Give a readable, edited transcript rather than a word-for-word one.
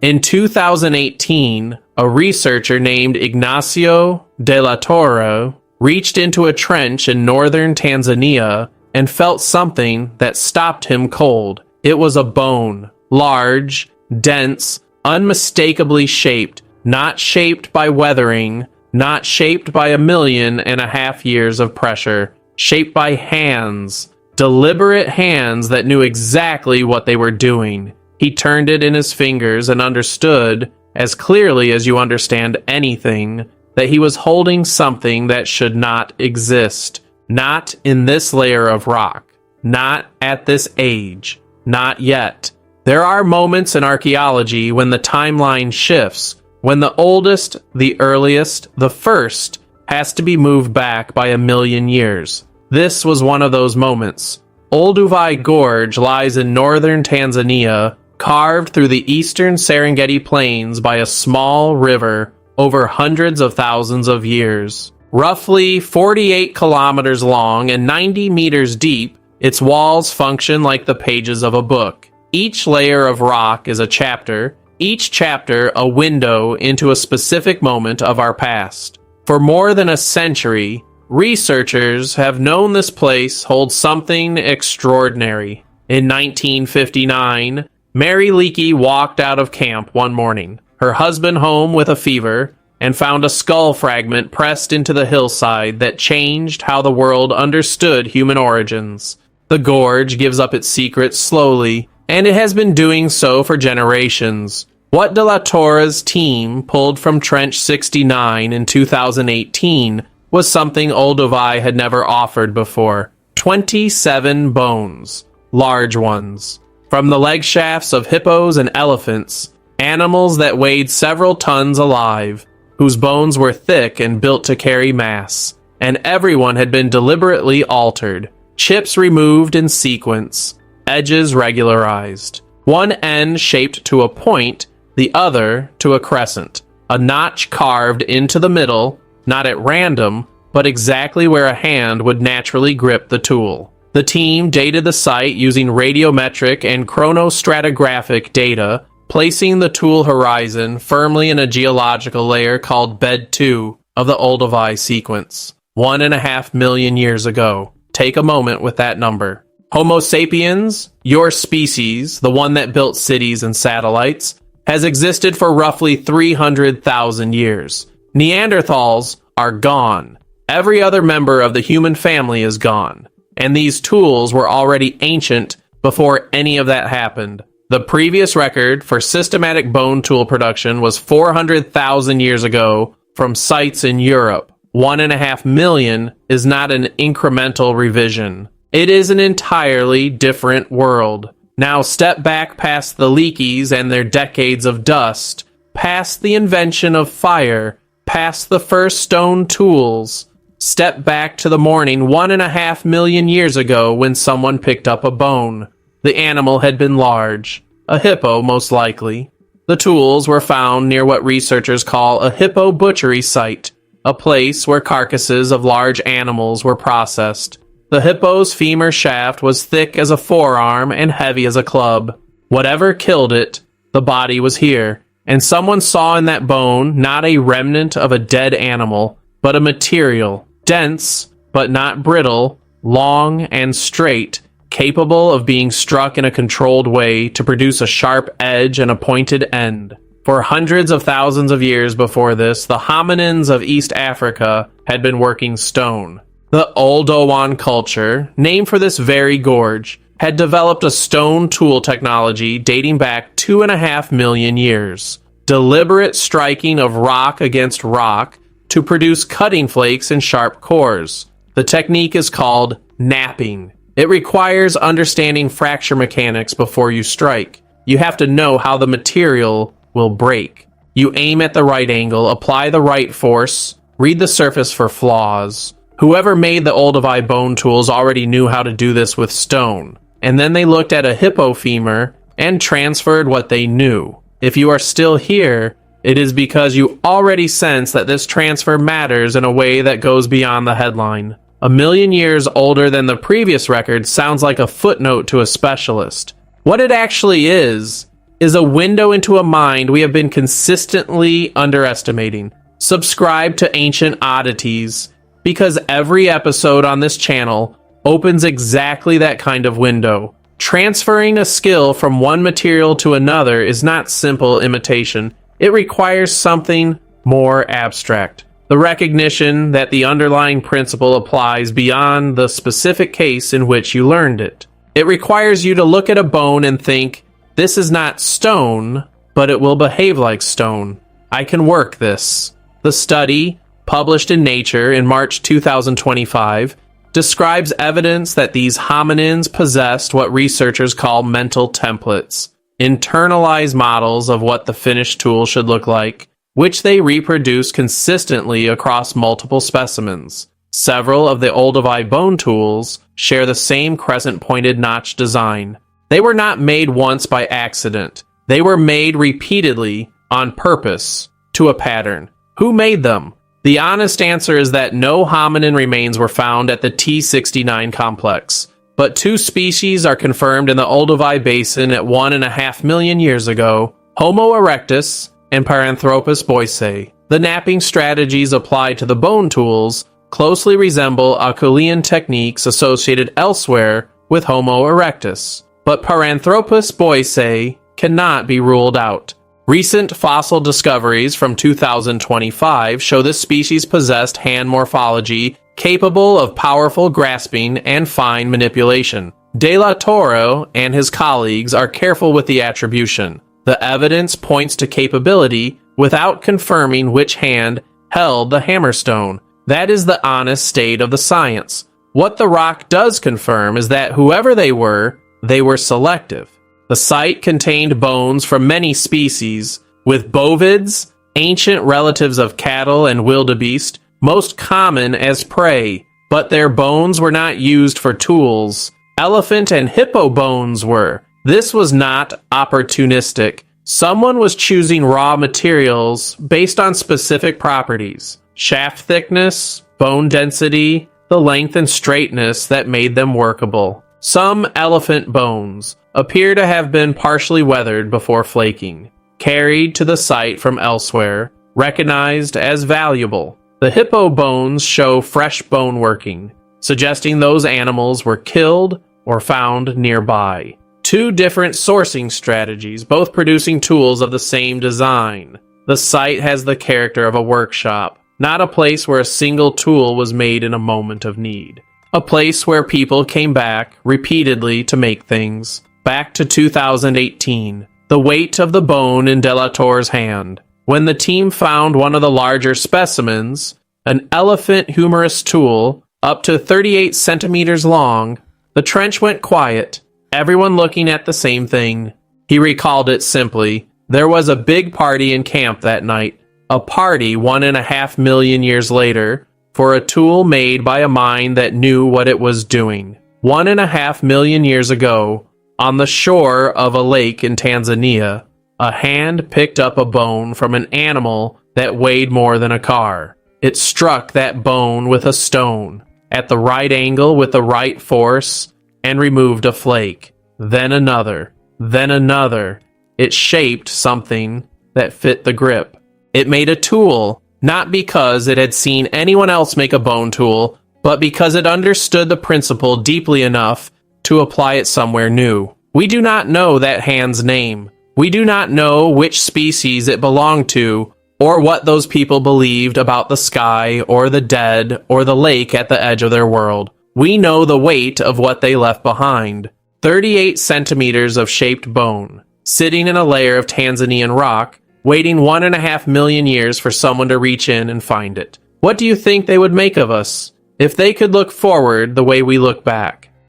In 2018, a researcher named Ignacio de la Torre reached into a trench in northern Tanzania and felt something that stopped him cold. It was a bone, large, dense, unmistakably shaped, not shaped by weathering, not shaped by 1.5 million years of pressure, shaped by hands, deliberate hands that knew exactly what they were doing. He turned it in his fingers and understood, as clearly as you understand anything, that he was holding something that should not exist. Not in this layer of rock. Not at this age. Not yet. There are moments in archaeology when the timeline shifts, when the oldest, the earliest, the first, has to be moved back by 1 million years. This was one of those moments. Olduvai Gorge lies in northern Tanzania, carved through the eastern Serengeti Plains by a small river over hundreds of thousands of years. Roughly 48 kilometers long and 90 meters deep, its walls function like the pages of a book. Each layer of rock is a chapter, each chapter a window into a specific moment of our past. For more than a century, researchers have known this place holds something extraordinary. In 1959, Mary Leakey walked out of camp one morning, her husband home with a fever, and found a skull fragment pressed into the hillside that changed how the world understood human origins. The gorge gives up its secrets slowly, and it has been doing so for generations. What de la Torre's team pulled from Trench 69 in 2018 was something Olduvai had never offered before. 27 bones, large ones, from the leg shafts of hippos and elephants, animals that weighed several tons alive, whose bones were thick and built to carry mass, and everyone had been deliberately altered, chips removed in sequence, edges regularized, one end shaped to a point, the other to a crescent, a notch carved into the middle, not at random, but exactly where a hand would naturally grip the tool. The team dated the site using radiometric and chronostratigraphic data, placing the tool horizon firmly in a geological layer called Bed 2 of the Olduvai sequence, 1.5 million years ago. Take a moment with that number. Homo sapiens, your species, the one that built cities and satellites, has existed for roughly 300,000 years. Neanderthals are gone. Every other member of the human family is gone. And these tools were already ancient before any of that happened. The previous record for systematic bone tool production was 400,000 years ago from sites in Europe. 1.5 million is not an incremental revision. It is an entirely different world. Now step back past the Leakeys and their decades of dust, past the invention of fire, past the first stone tools. Step back to the morning 1.5 million years ago when someone picked up a bone. The animal had been large, a hippo most likely. The tools were found near what researchers call a hippo butchery site, a place where carcasses of large animals were processed. The hippo's femur shaft was thick as a forearm and heavy as a club. Whatever killed it, the body was here, and someone saw in that bone not a remnant of a dead animal, but a material, dense, but not brittle, long and straight, capable of being struck in a controlled way to produce a sharp edge and a pointed end. For hundreds of thousands of years before this, the hominins of East Africa had been working stone. The Oldowan culture, named for this very gorge, had developed a stone tool technology dating back 2.5 million years. Deliberate striking of rock against rock to produce cutting flakes and sharp cores. The technique is called knapping. It requires understanding fracture mechanics before you strike. You have to know how the material will break. You aim at the right angle, apply the right force, read the surface for flaws. Whoever made the Olduvai bone tools already knew how to do this with stone. And then they looked at a hippo femur and transferred what they knew. If you are still here, it is because you already sense that this transfer matters in a way that goes beyond the headline. 1 million years older than the previous record sounds like a footnote to a specialist. What it actually is is a window into a mind we have been consistently underestimating. Subscribe to Ancient Oddities, because every episode on this channel opens exactly that kind of window. Transferring a skill from one material to another is not simple imitation. It requires something more abstract. The recognition that the underlying principle applies beyond the specific case in which you learned it. It requires you to look at a bone and think, this is not stone, but it will behave like stone. I can work this. The study, published in Nature in March 2025, describes evidence that these hominins possessed what researchers call mental templates, internalized models of what the finished tool should look like, which they reproduce consistently across multiple specimens. Several of the Olduvai bone tools share the same crescent-pointed notch design. They were not made once by accident. They were made repeatedly, on purpose, to a pattern. Who made them? The honest answer is that no hominin remains were found at the T69 complex, but 2 species are confirmed in the Olduvai Basin at 1.5 million years ago, Homo erectus and Paranthropus boisei. The napping strategies applied to the bone tools closely resemble Acheulean techniques associated elsewhere with Homo erectus, but Paranthropus boisei cannot be ruled out. Recent fossil discoveries from 2025 show this species possessed hand morphology capable of powerful grasping and fine manipulation. De la Toro and his colleagues are careful with the attribution. The evidence points to capability without confirming which hand held the hammerstone. That is the honest state of the science. What the rock does confirm is that whoever they were selective. The site contained bones from many species, with bovids, ancient relatives of cattle and wildebeest, most common as prey, but their bones were not used for tools. Elephant and hippo bones were. This was not opportunistic. Someone was choosing raw materials based on specific properties, shaft thickness, bone density, the length and straightness that made them workable. Some elephant bones appear to have been partially weathered before flaking, carried to the site from elsewhere, recognized as valuable. The hippo bones show fresh bone working, suggesting those animals were killed or found nearby. 2 different sourcing strategies, both producing tools of the same design. The site has the character of a workshop, not a place where a single tool was made in a moment of need. A place where people came back repeatedly to make things. Back to 2018, the weight of the bone in De La Torre's hand. When the team found one of the larger specimens, an elephant humerus tool, up to 38 centimeters long, the trench went quiet, everyone looking at the same thing. He recalled it simply. There was a big party in camp that night, a party 1.5 million years later, for a tool made by a mind that knew what it was doing. 1.5 million years ago, on the shore of a lake in Tanzania, a hand picked up a bone from an animal that weighed more than a car. It struck that bone with a stone, at the right angle with the right force, and removed a flake. Then another. Then another. It shaped something that fit the grip. It made a tool, not because it had seen anyone else make a bone tool, but because it understood the principle deeply enough to apply it somewhere new. We do not know that hand's name. We do not know which species it belonged to, or what those people believed about the sky, or the dead, or the lake at the edge of their world. We know the weight of what they left behind. 38 centimeters of shaped bone, sitting in a layer of Tanzanian rock, waiting 1.5 million years for someone to reach in and find it. What do you think they would make of us if they could look forward the way we look back?